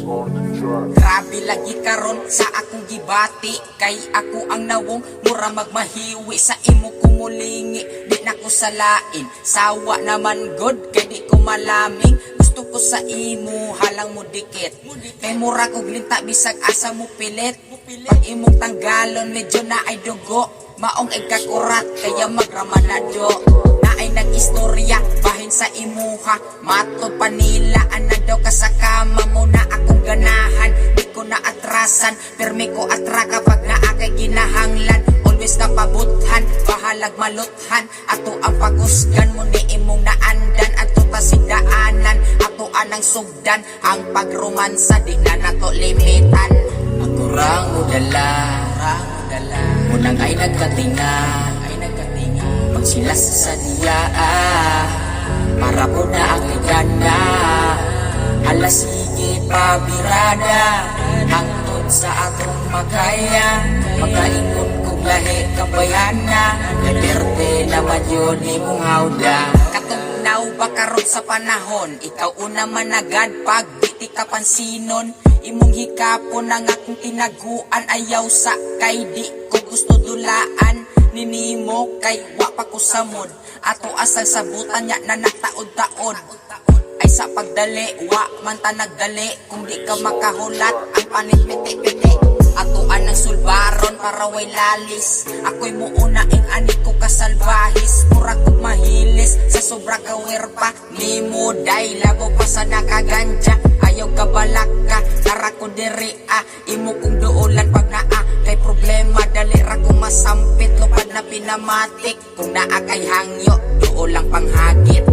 Grabe lagi karon sa akong gibati, kay ako ang nawong mura magmahiwi sa imo kumulingi. Di na ko salain, sawa naman god, kay di ko malaming. Gusto ko sa imo, halang mo dikit, kay mura kog linta bisag asa mo pilit. Pag imong tanggalon medyo na ay dugo, maong ikakurat kaya magramanado. Na ay nag-istorya bahin sa imuha, matod pa nila anadaw ka sa kama mo na akong ganahan. Di ko na atrasan, permi ko atra kapag naakay ginahanglan. Always kapabuthan, bahalag maluthan, ato ang pagusgan mo ni imong naandan. Ato tasidaanan, ato anang sugdan, ang pagromansa di na nato limitan. Ako rang udala, munang ay nagkatinga, pag sila sa diya, para po na ang igana. Ala sige pabirada, hangtod sa atong makaya, makaingon kong lahi kabayana, liberte naman yun imong hawda. Katugnaw ba karon sa panahon, ikaw una managad pag di ka pansinon. Imong hikapon ang akong tinaguan, ayaw sa kay di ko gusto dulaan. Ninimo kay wa pa ko samod, ato asal sabutan nya na nataod-taod. Ay sa pagdali, wa man ta nagdali, kung di ka makahulat ang panit piti-piti. Ato anang sulbaron para way lalis, ako'y muuna ing anik ko kasalbahis. Mura kong mahilis sa sobra kawirpa, ni mo day labo pa sa nakaganja. Ayaw ka balak ka, tara ko diri imo kong duulan pag naa kay problema, dali ra kong masampit. Lupad na pinamatik, kung naa kay hangyo, duulang panghagit.